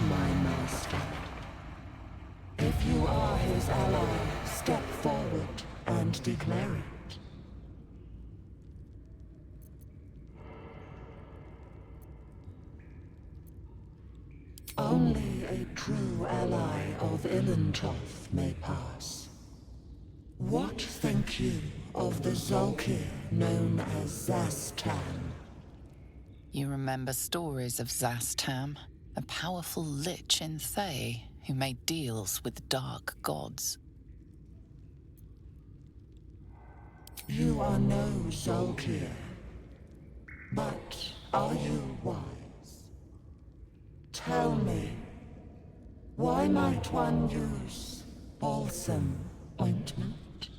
my master. If you are his ally, step forward and declare it. Only a true ally of Ilintoth may pass. What think you of the Zolkir known as Zastan? You remember stories of Zastam, a powerful lich in Thay who made deals with dark gods. You are no Zolkir, but are you wise? Tell me, why might one use balsam ointment?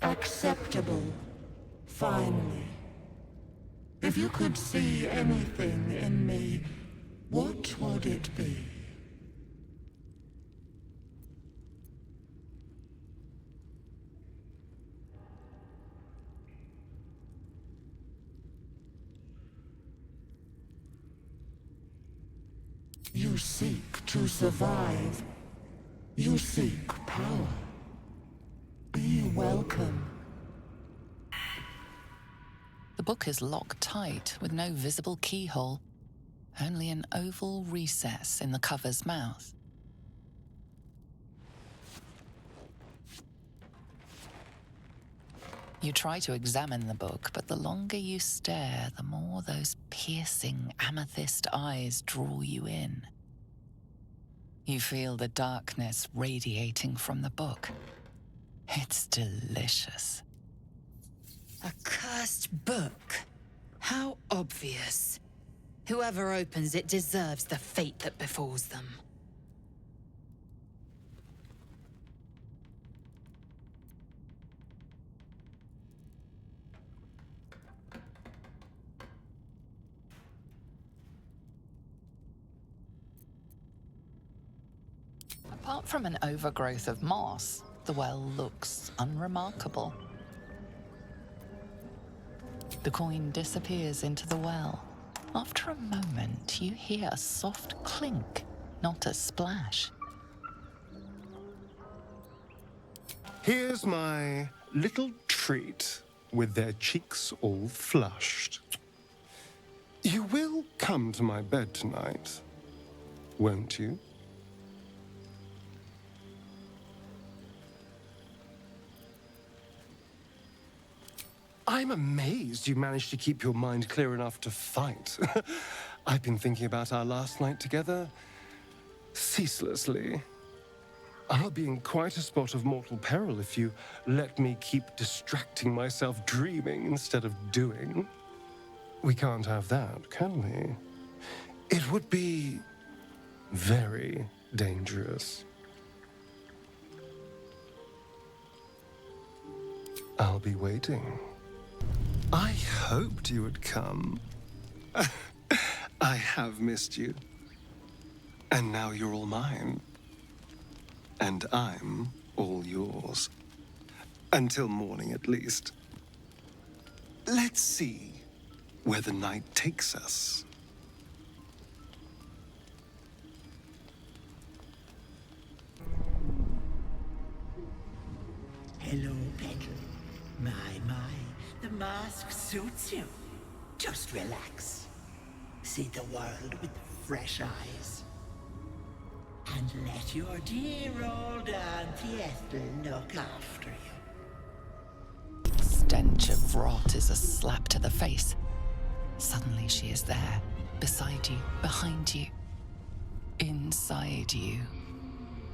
Acceptable, finally. If you could see anything in me, what would it be? You seek to survive. You seek power. Be welcome. The book is locked tight with no visible keyhole, only an oval recess in the cover's mouth. You try to examine the book, but the longer you stare, the more those piercing amethyst eyes draw you in. You feel the darkness radiating from the book. It's delicious. A cursed book. How obvious. Whoever opens it deserves the fate that befalls them. Apart from an overgrowth of moss, the well looks unremarkable. The coin disappears into the well. After a moment, you hear a soft clink, not a splash. Here's my little treat, with their cheeks all flushed. You will come to my bed tonight, won't you? I'm amazed you managed to keep your mind clear enough to fight. I've been thinking about our last night together ceaselessly. I'll be in quite a spot of mortal peril if you let me keep distracting myself dreaming instead of doing. We can't have that, can we? It would be very dangerous. I'll be waiting. I hoped you would come. I have missed you. And now you're all mine. And I'm all yours. Until morning, at least. Let's see where the night takes us. Hello, Petal. My, the mask suits you. Just relax. See the world with fresh eyes. And let your dear old Auntie Ethel look after you. Stench of rot is a slap to the face. Suddenly she is there, beside you, behind you, inside you.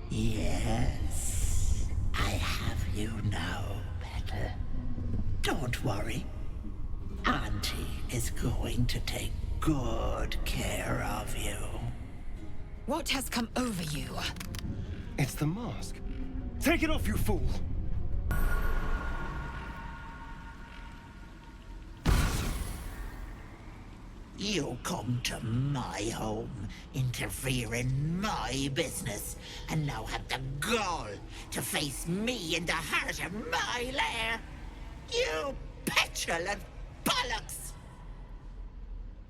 Yes, I have you now, Petal. Don't worry. Auntie is going to take good care of you. What has come over you? It's the mask. Take it off, you fool! You come to my home, interfere in my business, and now have the gall to face me in the heart of my lair. You petulant bollocks!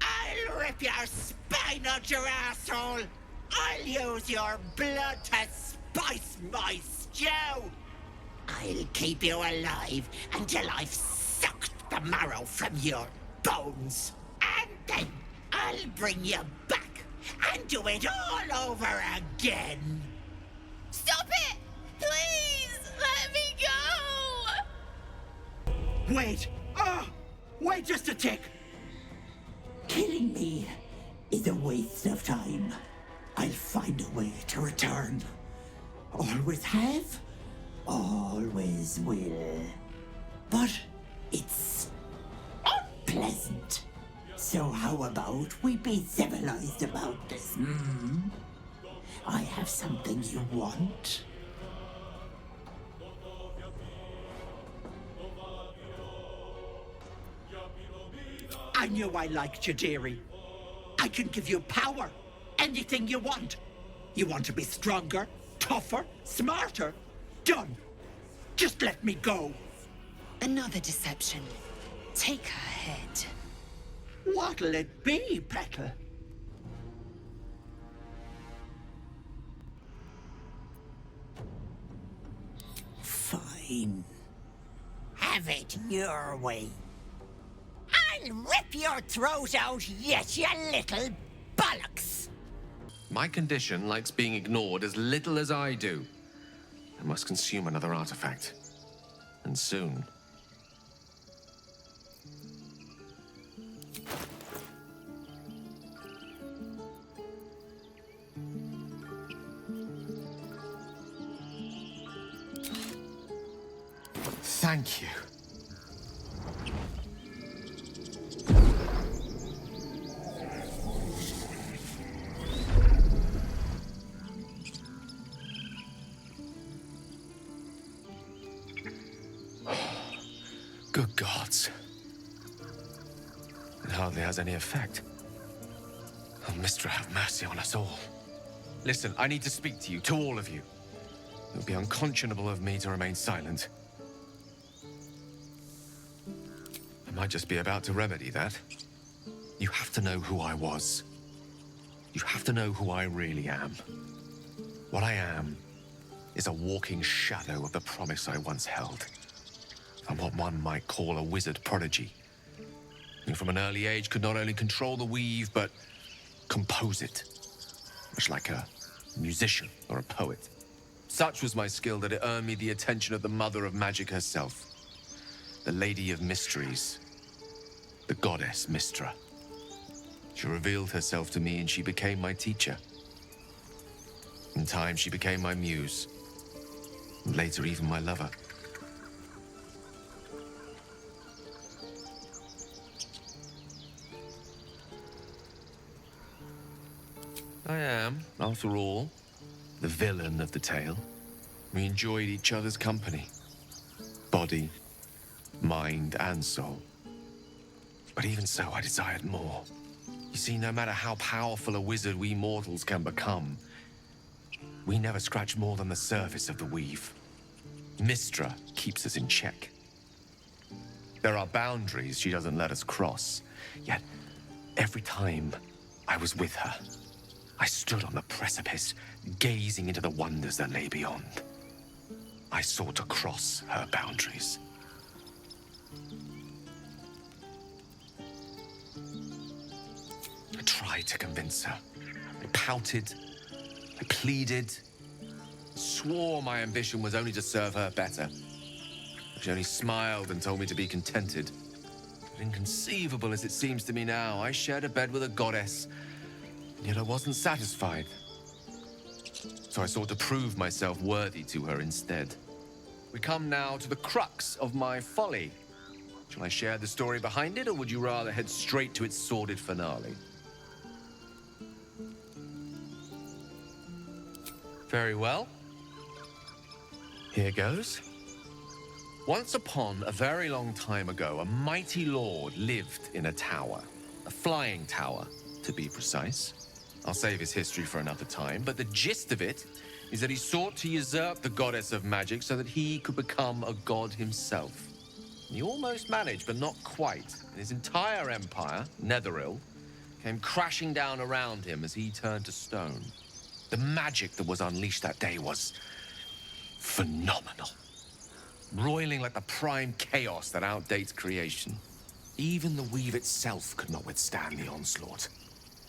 I'll rip your spine out your asshole! I'll use your blood to spice my stew! I'll keep you alive until I've sucked the marrow from your bones. And then I'll bring you back and do it all over again. Stop it! Please! Let me go! Wait! Wait just a tick! Killing me is a waste of time. I'll find a way to return. Always have, always will. But it's unpleasant. So how about we be civilized about this, hmm? I have something you want. I knew I liked you, dearie. I can give you power. Anything you want. You want to be stronger, tougher, smarter? Done. Just let me go. Another deception. Take her head. What'll it be, Petal? Fine. Have it your way. I'll rip your throat out yet, you little bollocks! My condition likes being ignored as little as I do. I must consume another artifact. And soon. Thank you. Good gods. It hardly has any effect. Oh, Mystra, have mercy on us all. Listen, I need to speak to you, to all of you. It would be unconscionable of me to remain silent. I might just be about to remedy that. You have to know who I was. You have to know who I really am. What I am is a walking shadow of the promise I once held. I'm what one might call a wizard prodigy. And from an early age could not only control the weave, but compose it. Much like a musician or a poet. Such was my skill that it earned me the attention of the mother of magic herself. The Lady of Mysteries. The goddess Mystra. She revealed herself to me and she became my teacher. In time, she became my muse. And later, even my lover. I am, after all, the villain of the tale. We enjoyed each other's company. Body, mind, and soul. But even so, I desired more. You see, no matter how powerful a wizard we mortals can become, we never scratch more than the surface of the weave. Mystra keeps us in check. There are boundaries she doesn't let us cross. Yet, every time I was with her, I stood on the precipice, gazing into the wonders that lay beyond. I sought to cross her boundaries. I tried to convince her. I pouted, I pleaded, swore my ambition was only to serve her better. She only smiled and told me to be contented. But inconceivable as it seems to me now, I shared a bed with a goddess, yet I wasn't satisfied. So I sought to prove myself worthy to her instead. We come now to the crux of my folly. Shall I share the story behind it, or would you rather head straight to its sordid finale? Very well. Here goes. Once upon a very long time ago, a mighty lord lived in a tower. A flying tower, to be precise. I'll save his history for another time, but the gist of it is that he sought to usurp the goddess of magic so that he could become a god himself. He almost managed, but not quite. His entire empire, Netheril, came crashing down around him as he turned to stone. The magic that was unleashed that day was phenomenal. Roiling like the prime chaos that outdates creation. Even the weave itself could not withstand the onslaught.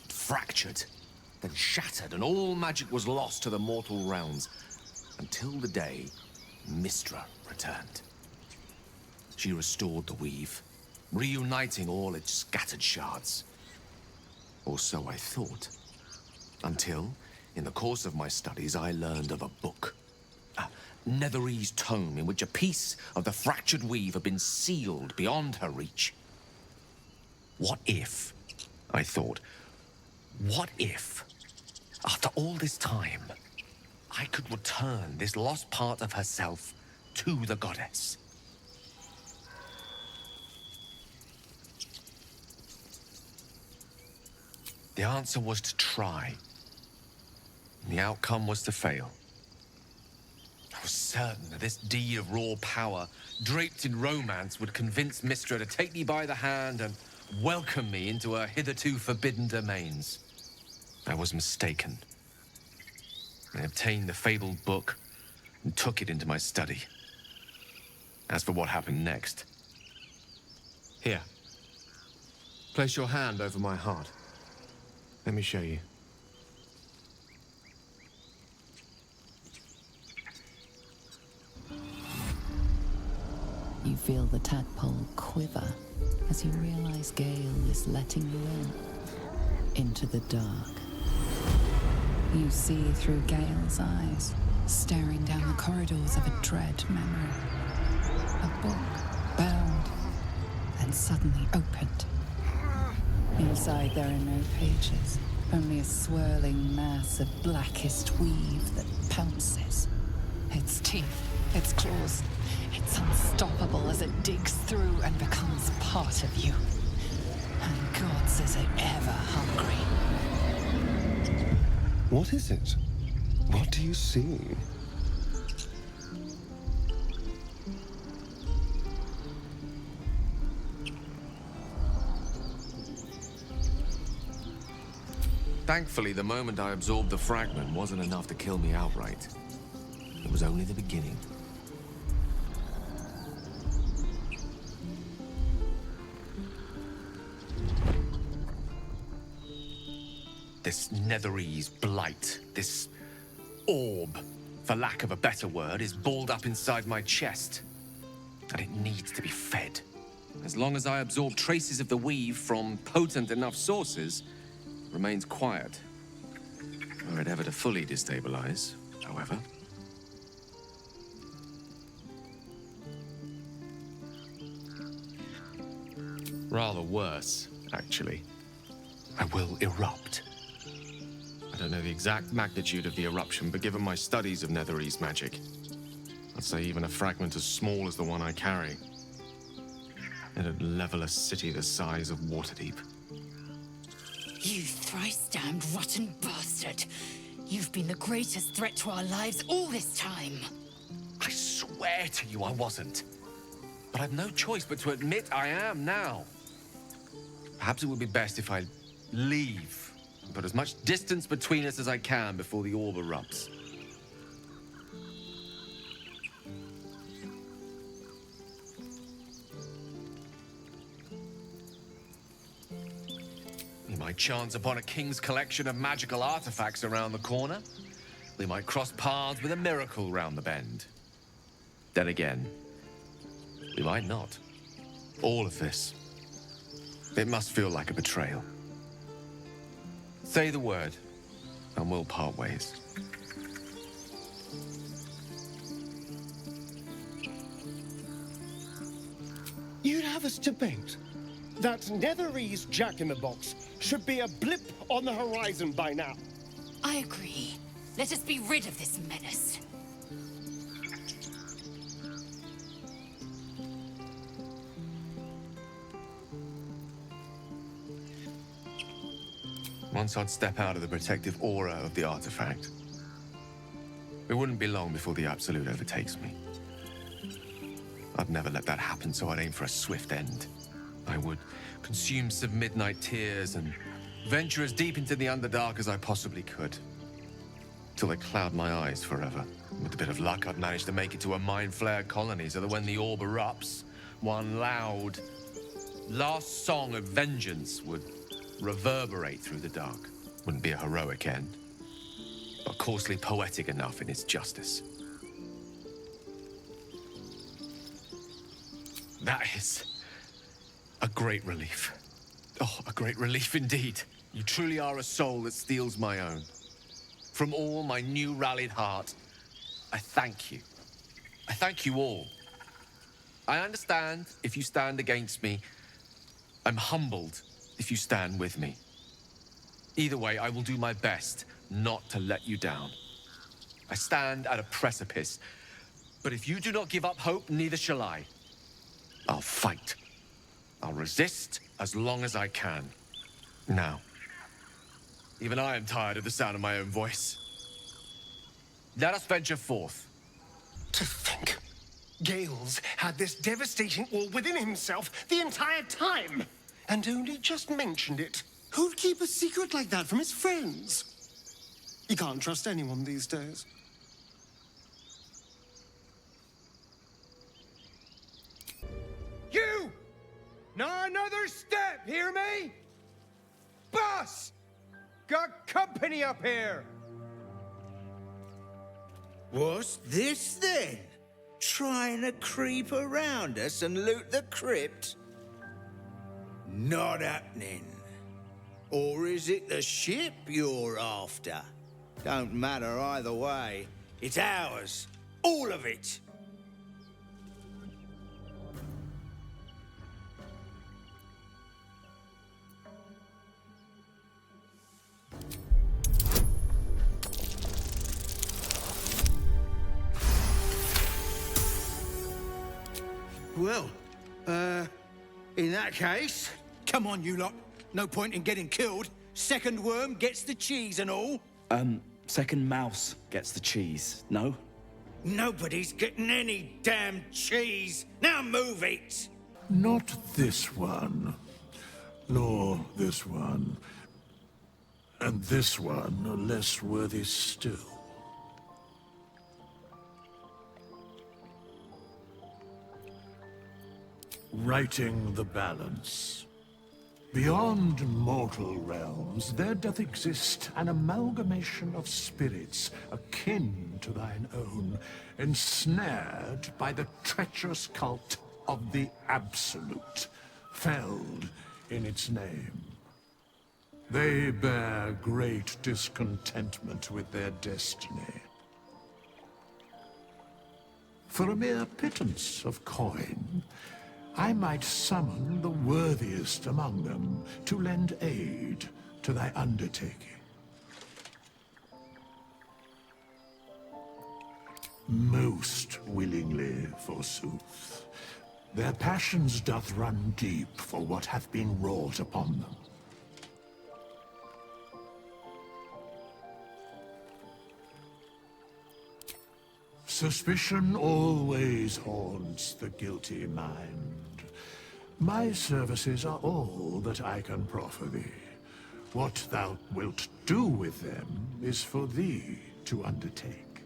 It fractured, then shattered, and all magic was lost to the mortal realms. Until the day Mystra returned. She restored the weave, reuniting all its scattered shards. Or so I thought. Until, in the course of my studies, I learned of a book. A Netherese tome in which a piece of the fractured weave had been sealed beyond her reach. What if, I thought, what if, after all this time, I could return this lost part of herself to the goddess? The answer was to try. And the outcome was to fail. I was certain that this deed of raw power, draped in romance, would convince Mystra to take me by the hand and welcome me into her hitherto forbidden domains. I was mistaken. I obtained the fabled book and took it into my study. As for what happened next... Here. Place your hand over my heart. Let me show you. You feel the tadpole quiver as you realize Gale is letting you into the dark. You see through Gale's eyes, staring down the corridors of a dread memory. A book, bound, and suddenly opened. Inside there are no pages, only a swirling mass of blackest weave that pounces. Its teeth, its claws, it's unstoppable as it digs through and becomes part of you. And God says it ever hungry. What is it? What do you see? Thankfully, the moment I absorbed the fragment wasn't enough to kill me outright. It was only the beginning. This Netherese blight, this orb, for lack of a better word, is balled up inside my chest. And it needs to be fed. As long as I absorb traces of the weave from potent enough sources, it remains quiet. Were it ever to fully destabilize, however. Rather worse, actually. I will erupt. I don't know the exact magnitude of the eruption, but given my studies of Netherese magic, I'd say even a fragment as small as the one I carry, it'd level a city the size of Waterdeep. You thrice-damned rotten bastard! You've been the greatest threat to our lives all this time! I swear to you I wasn't. But I've no choice but to admit I am now. Perhaps it would be best if I leave. And put as much distance between us as I can before the orb erupts. We might chance upon a king's collection of magical artifacts around the corner. We might cross paths with a miracle round the bend. Then again, we might not. All of this. It must feel like a betrayal. Say the word, and we'll part ways. You'd have us debate that Netherese Jack-in-the-Box should be a blip on the horizon by now. I agree. Let us be rid of this menace. Once I'd step out of the protective aura of the artifact, it wouldn't be long before the Absolute overtakes me. I'd never let that happen, so I'd aim for a swift end. I would consume some midnight tears and venture as deep into the Underdark as I possibly could. Till they cloud my eyes forever. With a bit of luck, I'd manage to make it to a mind flare colony so that when the orb erupts, one loud, last song of vengeance would reverberate through the dark. Wouldn't be a heroic end, but coarsely poetic enough in its justice. That is a great relief. Oh, a great relief indeed. You truly are a soul that steals my own. From all my new rallied heart, I thank you. I thank you all. I understand if you stand against me. I'm humbled if you stand with me. Either way, I will do my best not to let you down. I stand at a precipice, but if you do not give up hope, neither shall I. I'll fight. I'll resist as long as I can. Now, even I am tired of the sound of my own voice. Let us venture forth. To think, Gales had this devastating all within himself the entire time, and only just mentioned it. Who'd keep a secret like that from his friends? You can't trust anyone these days. You! Not another step, hear me? Boss! Got company up here! What's this then? Trying to creep around us and loot the crypt? Not happening. Or is it the ship you're after? Don't matter either way. It's ours. All of it. Well, in that case, come on, you lot. No point in getting killed. Second worm gets the cheese and all. Second mouse gets the cheese, no? Nobody's getting any damn cheese. Now move it! Not this one. Nor this one. And this one are less worthy still. Righting the balance. Beyond mortal realms, there doth exist an amalgamation of spirits akin to thine own, ensnared by the treacherous cult of the Absolute, felled in its name. They bear great discontentment with their destiny. For a mere pittance of coin, I might summon the worthiest among them to lend aid to thy undertaking. Most willingly, forsooth. Their passions doth run deep for what hath been wrought upon them. Suspicion always haunts the guilty mind. My services are all that I can proffer thee. What thou wilt do with them is for thee to undertake.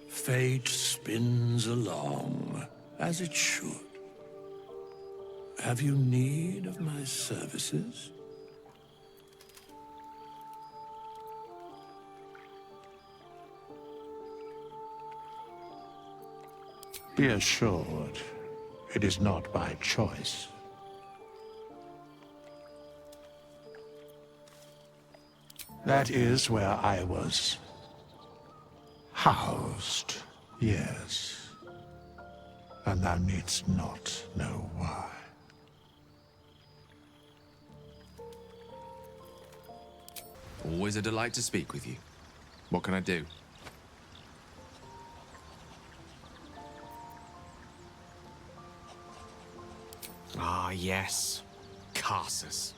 Fate spins along, as it should. Have you need of my services? Be assured, it is not by choice. That is where I was housed, yes. And thou needst not know why. Always a delight to speak with you. What can I do? Ah, yes. Karsus.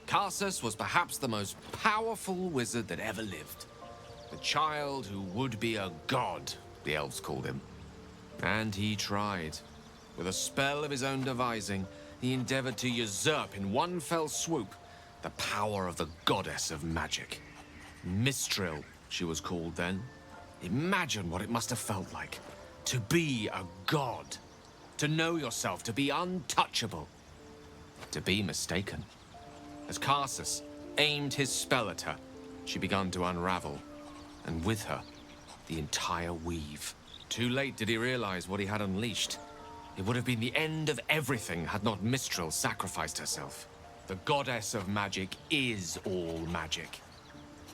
Karsus was perhaps the most powerful wizard that ever lived. The child who would be a god, the elves called him. And he tried. With a spell of his own devising, he endeavored to usurp in one fell swoop the power of the goddess of magic. Mistral, she was called then. Imagine what it must have felt like. To be a god. To know yourself, to be untouchable. To be mistaken. As Karsus aimed his spell at her, she began to unravel. And with her, the entire weave. Too late did he realize what he had unleashed. It would have been the end of everything had not Mistral sacrificed herself. The goddess of magic is all magic.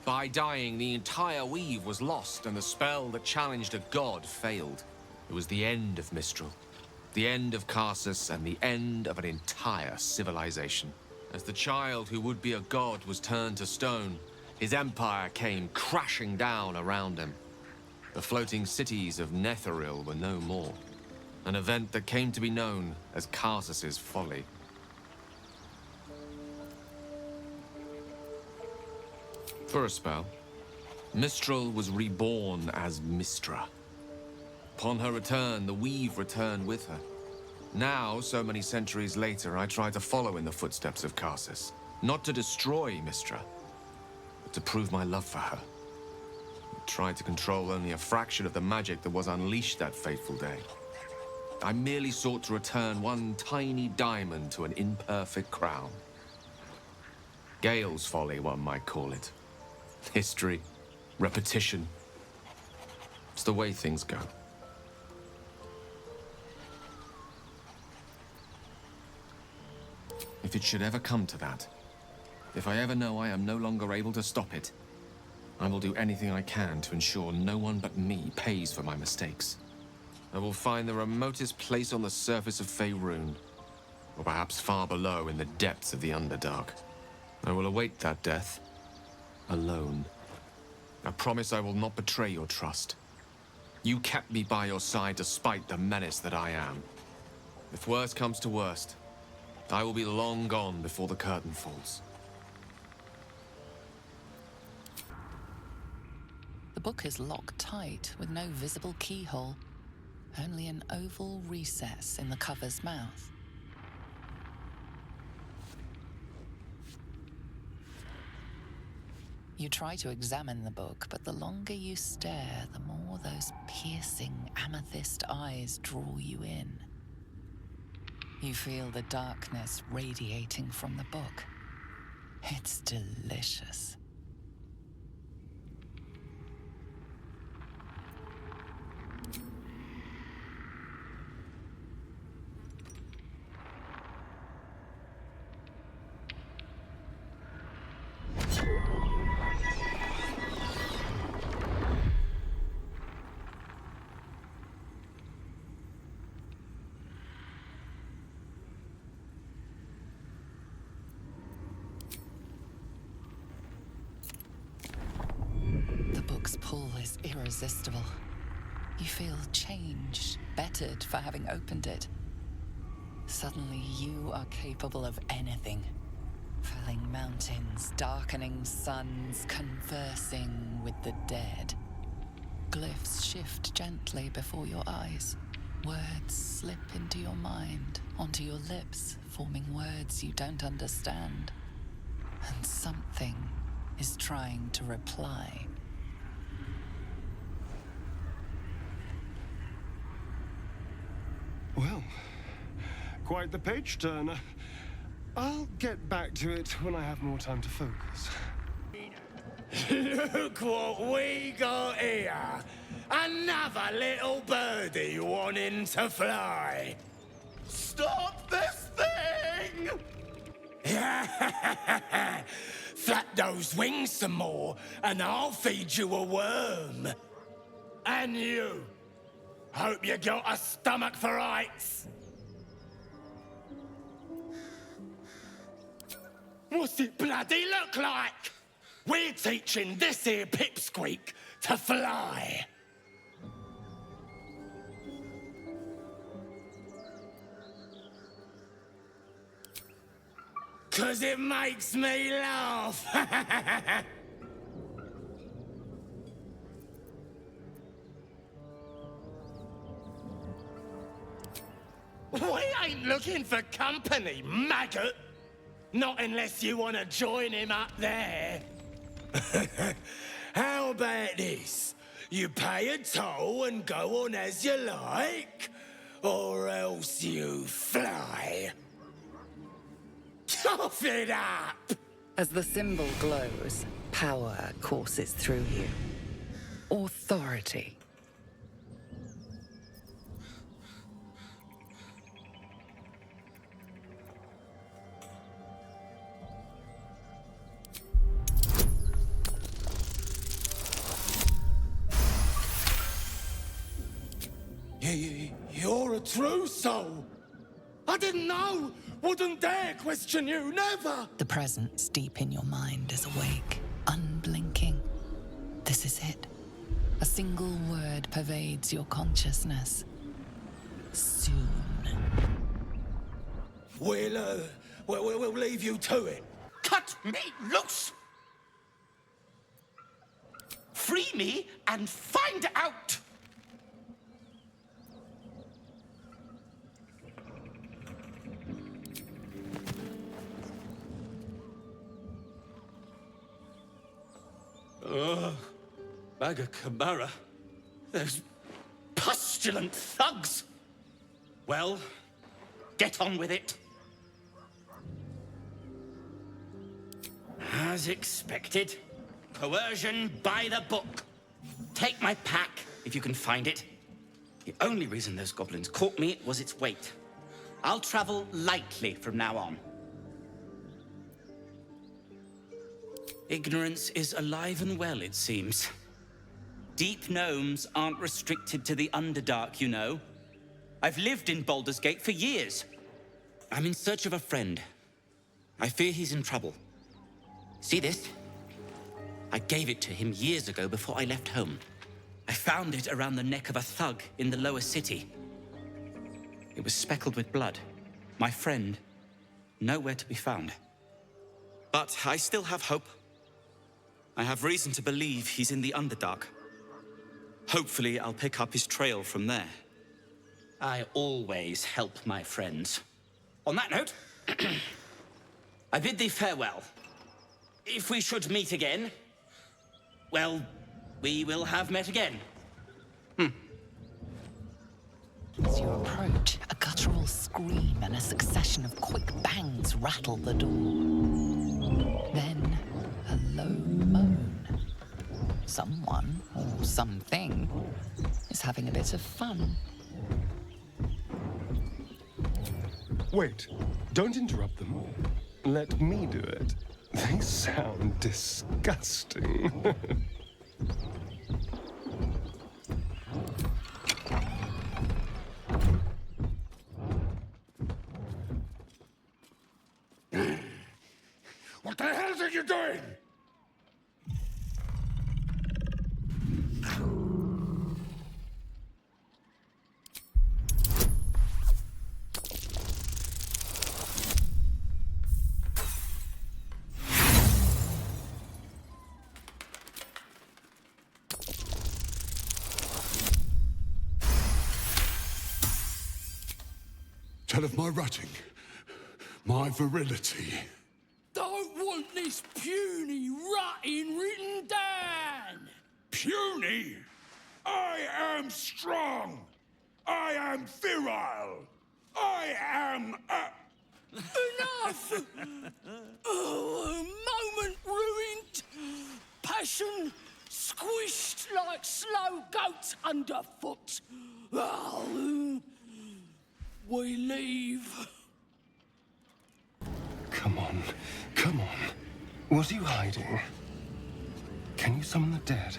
By dying, the entire weave was lost, and the spell that challenged a god failed. It was the end of Mistral, the end of Karsus, and the end of an entire civilization. As the child who would be a god was turned to stone, his empire came crashing down around him. The floating cities of Netheril were no more. An event that came to be known as Karsus's folly. For a spell, Mistral was reborn as Mistra. Upon her return, the weave returned with her. Now, so many centuries later, I try to follow in the footsteps of Karsus. Not to destroy Mistra, but to prove my love for her. I tried to control only a fraction of the magic that was unleashed that fateful day. I merely sought to return one tiny diamond to an imperfect crown. Gale's folly, one might call it. History, repetition. It's the way things go. If it should ever come to that, if I ever know I am no longer able to stop it, I will do anything I can to ensure no one but me pays for my mistakes. I will find the remotest place on the surface of Faerun, or perhaps far below in the depths of the Underdark. I will await that death, alone. I promise I will not betray your trust. You kept me by your side despite the menace that I am. If worst comes to worst, I will be long gone before the curtain falls. The book is locked tight with no visible keyhole. Only an oval recess in the cover's mouth. You try to examine the book, but the longer you stare, the more those piercing amethyst eyes draw you in. You feel the darkness radiating from the book. It's delicious. Pull is irresistible. You feel changed, bettered for having opened it. Suddenly you are capable of anything. Felling mountains, darkening suns, conversing with the dead. Glyphs shift gently before your eyes. Words slip into your mind, onto your lips, forming words you don't understand. And something is trying to reply. Well, quite the page turner. I'll get back to it when I have more time to focus. Look what we got here! Another little birdie wanting to fly! Stop this thing! Flap those wings some more, and I'll feed you a worm. And you! Hope you got a stomach for heights! What's it bloody look like? We're teaching this here pipsqueak to fly. 'Cause it makes me laugh. We ain't looking for company, maggot. Not unless you want to join him up there. How about this? You pay a toll and go on as you like, or else you fly. Cough it up! As the symbol glows, power courses through you. Authority. You're a true soul. I didn't know. Wouldn't dare question you, never. The presence deep in your mind is awake, unblinking. This is it. A single word pervades your consciousness. Soon. We'll leave you to it. Cut me loose! Free me and find out! Bagakamara. Those pustulant thugs! Well, get on with it. As expected, coercion by the book. Take my pack, if you can find it. The only reason those goblins caught me was its weight. I'll travel lightly from now on. Ignorance is alive and well, it seems. Deep gnomes aren't restricted to the Underdark, you know. I've lived in Baldur's Gate for years. I'm in search of a friend. I fear he's in trouble. See this? I gave it to him years ago before I left home. I found it around the neck of a thug in the lower city. It was speckled with blood. My friend, nowhere to be found. But I still have hope. I have reason to believe he's in the Underdark. Hopefully, I'll pick up his trail from there. I always help my friends. On that note, I bid thee farewell. If we should meet again, well, we will have met again. As you approach, a guttural scream and a succession of quick bangs rattle the door. Then, a low moan. Someone, or something, is having a bit of fun. Wait, don't interrupt them. Let me do it. They sound disgusting. What the hell are you doing? Tell of my rutting, my virility. Don't want this puny rutting written down. Puny? I am strong. I am virile. I am Enough! Oh, a moment ruined. Passion squished like slow goats underfoot. Oh, we leave. Come on, come on. What are you hiding? Can you summon the dead?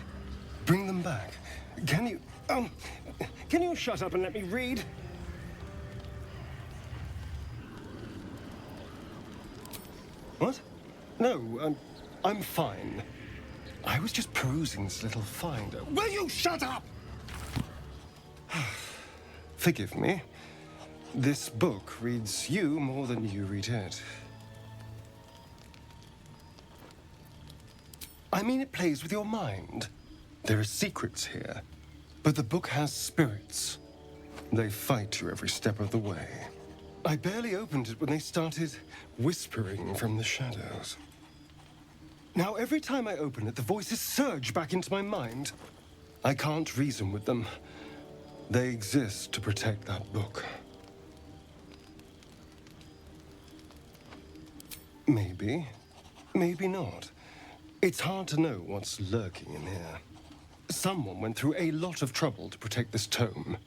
Bring them back. Can you shut up and let me read? What? No, I'm fine. I was just perusing this little finder. Will you shut up? Forgive me. This book reads you more than you read it. I mean, it plays with your mind. There are secrets here, but the book has spirits. They fight you every step of the way. I barely opened it when they started whispering from the shadows. Now, every time I open it, the voices surge back into my mind. I can't reason with them. They exist to protect that book. Maybe. Maybe not. It's hard to know what's lurking in here. Someone went through a lot of trouble to protect this tome.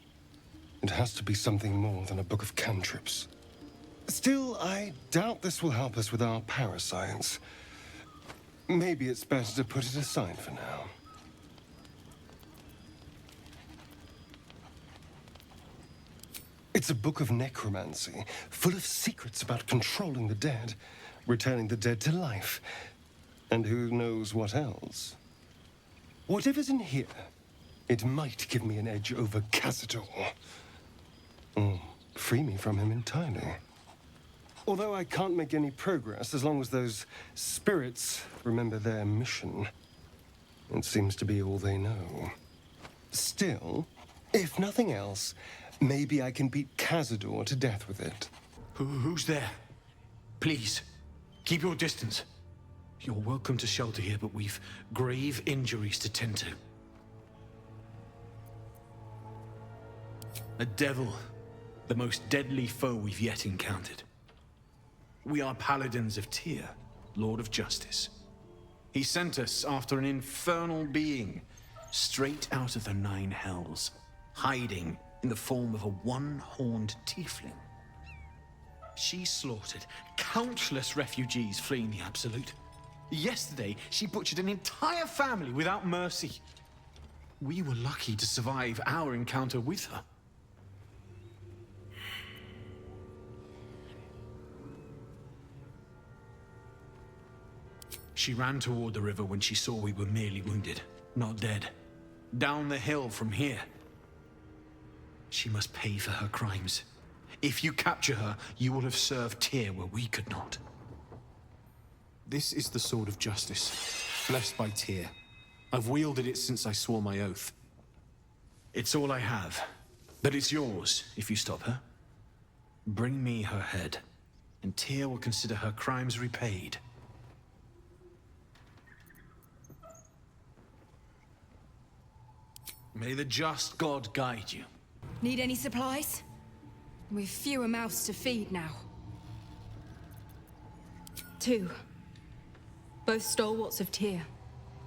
It has to be something more than a book of cantrips. Still, I doubt this will help us with our parascience. Maybe it's better to put it aside for now. It's a book of necromancy, full of secrets about controlling the dead, returning the dead to life, and who knows what else. Whatever's in here, it might give me an edge over Cazador. Or free me from him entirely. Although I can't make any progress as long as those spirits remember their mission. It seems to be all they know. Still, if nothing else, maybe I can beat Cazador to death with it. Who's there? Please, keep your distance. You're welcome to shelter here, but we've grave injuries to tend to. A devil, the most deadly foe we've yet encountered. We are paladins of Tyr, Lord of Justice. He sent us after an infernal being, straight out of the Nine Hells, hiding in the form of a one-horned tiefling. She slaughtered countless refugees fleeing the Absolute. Yesterday, she butchered an entire family without mercy. We were lucky to survive our encounter with her. She ran toward the river when she saw we were merely wounded, not dead. Down the hill from here. She must pay for her crimes. If you capture her, you will have served Tyr where we could not. This is the Sword of Justice, blessed by Tyr. I've wielded it since I swore my oath. It's all I have, but it's yours if you stop her. Bring me her head, and Tyr will consider her crimes repaid. May the just God guide you. Need any supplies? We've fewer mouths to feed now. 2. Both stalwarts of Tyr,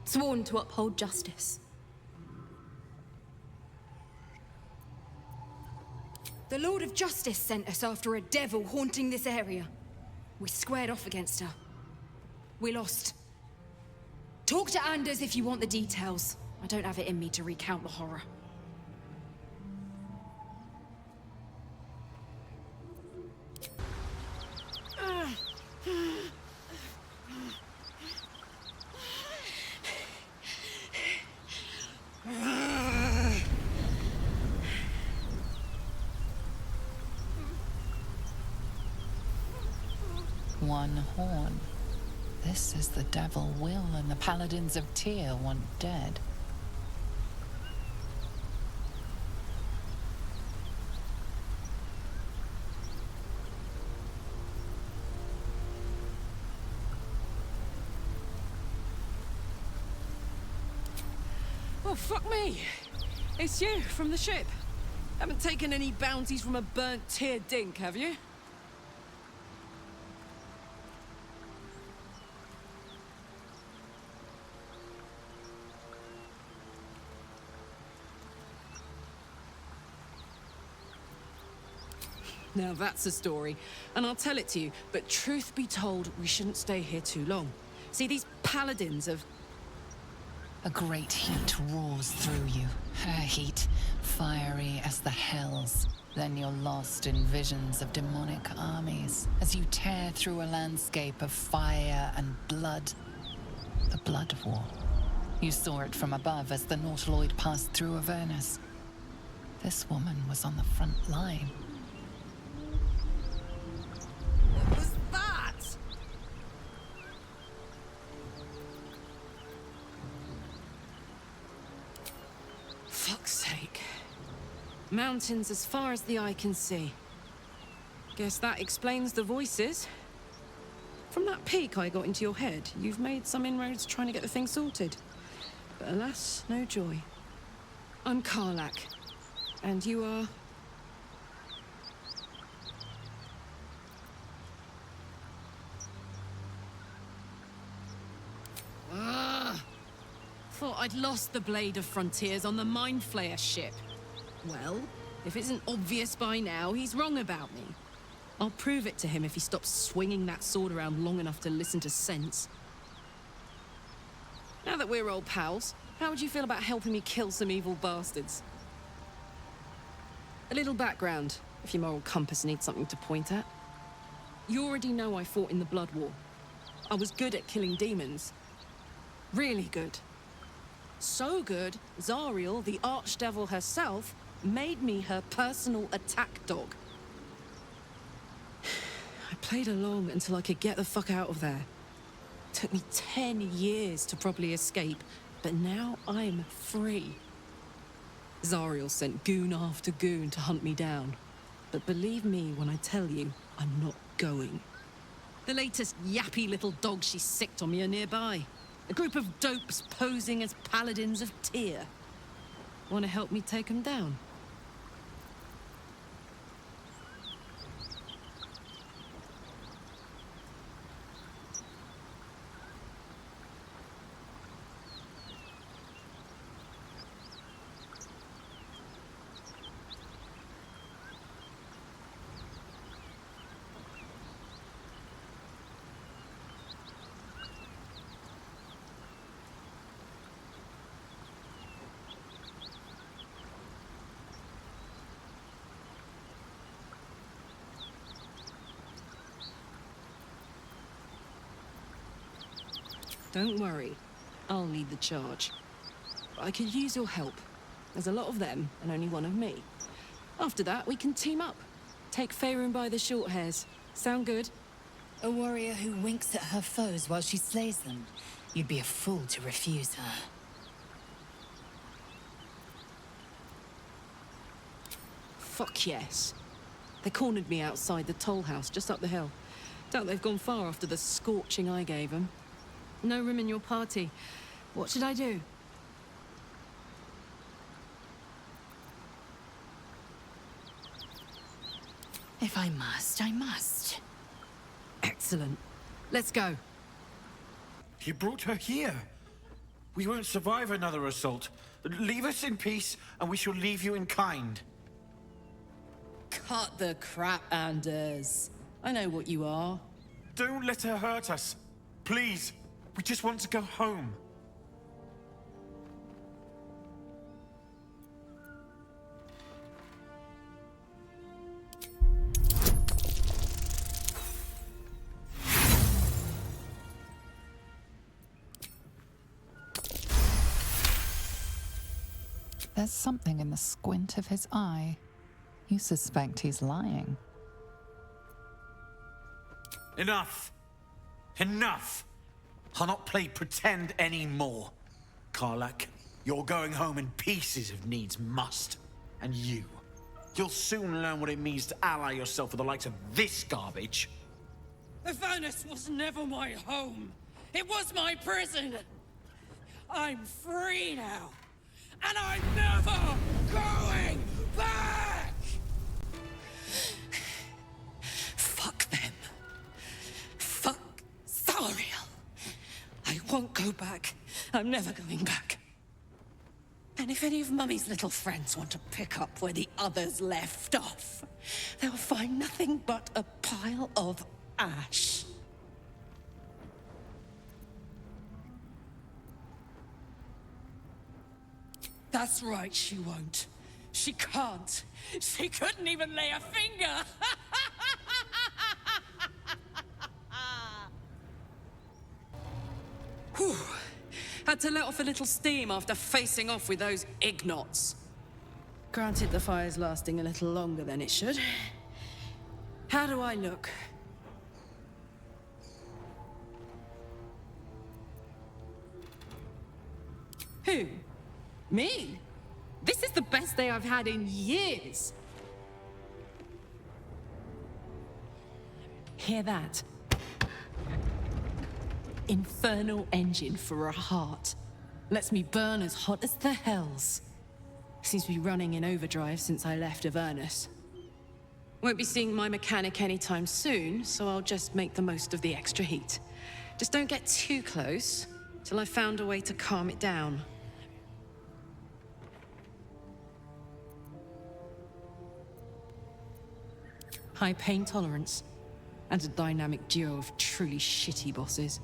sworn to uphold justice. The Lord of Justice sent us after a devil haunting this area. We squared off against her. We lost. Talk to Anders if you want the details. I don't have it in me to recount the horror. One horn. This is the devil Will and the paladins of Tyr want dead. Oh, fuck me! It's you, from the ship. Haven't taken any bounties from a burnt Tyr dink, have you? Now that's a story, and I'll tell it to you, but truth be told, we shouldn't stay here too long. See, these paladins of... A great heat roars through you, her heat, fiery as the hells. Then you're lost in visions of demonic armies as you tear through a landscape of fire and blood. The blood of war. You saw it from above as the Nautiloid passed through Avernus. This woman was on the front line. What was that? Fuck's sake. Mountains as far as the eye can see. Guess that explains the voices. From that peek I got into your head, you've made some inroads trying to get the thing sorted. But alas, no joy. I'm Karlach. And you are... Thought I'd lost the Blade of Frontiers on the Mind Flayer ship. Well, if it isn't obvious by now, he's wrong about me. I'll prove it to him if he stops swinging that sword around long enough to listen to sense. Now that we're old pals, how would you feel about helping me kill some evil bastards? A little background, if your moral compass needs something to point at. You already know I fought in the Blood War. I was good at killing demons. Really good. So good, Zariel, the Archdevil herself, made me her personal attack dog. I played along until I could get the fuck out of there. Took me 10 years to properly escape, but now I'm free. Zariel sent goon after goon to hunt me down. But believe me when I tell you, I'm not going. The latest yappy little dogs she sicked on me are nearby. A group of dopes posing as paladins of Tyr. Want to help me take them down? Don't worry, I'll lead the charge. I could use your help. There's a lot of them, and only one of me. After that, we can team up. Take Faerun by the short hairs. Sound good? A warrior who winks at her foes while she slays them. You'd be a fool to refuse her. Fuck yes. They cornered me outside the toll house just up the hill. Doubt they've gone far after the scorching I gave them. No room in your party. What should I do? If I must, I must. Excellent. Let's go. You brought her here. We won't survive another assault. Leave us in peace, and we shall leave you in kind. Cut the crap, Anders. I know what you are. Don't let her hurt us. Please. We just want to go home. There's something in the squint of his eye. You suspect he's lying. Enough! Enough! I'll not play pretend anymore. Karlach, you're going home in pieces if needs must. And you'll soon learn what it means to ally yourself with the likes of this garbage. Avernus was never my home. It was my prison. I'm free now. And I'm never going back! Fuck them. Fuck Zariel. I won't go back. I'm never going back. And if any of Mummy's little friends want to pick up where the others left off, they'll find nothing but a pile of ash. That's right, she won't. She can't. She couldn't even lay a finger. Whew. Had to let off a little steam after facing off with those ignots. Granted, the fire's lasting a little longer than it should. How do I look? Who? Me? This is the best day I've had in years. Hear that? Infernal engine for a heart. Lets me burn as hot as the hells. Seems to be running in overdrive since I left Avernus. Won't be seeing my mechanic anytime soon, so I'll just make the most of the extra heat. Just don't get too close, till I've found a way to calm it down. High pain tolerance, and a dynamic duo of truly shitty bosses.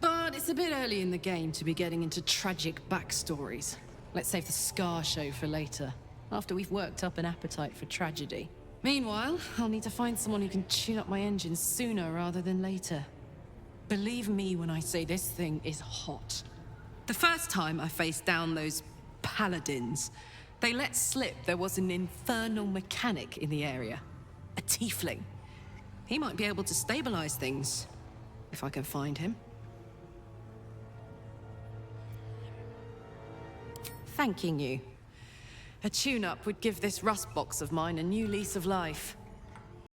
But it's a bit early in the game to be getting into tragic backstories. Let's save the Scar show for later, after we've worked up an appetite for tragedy. Meanwhile, I'll need to find someone who can tune up my engine sooner rather than later. Believe me when I say this thing is hot. The first time I faced down those paladins, they let slip there was an infernal mechanic in the area. A tiefling. He might be able to stabilize things, if I can find him. Thanking you. A tune-up would give this rust box of mine a new lease of life.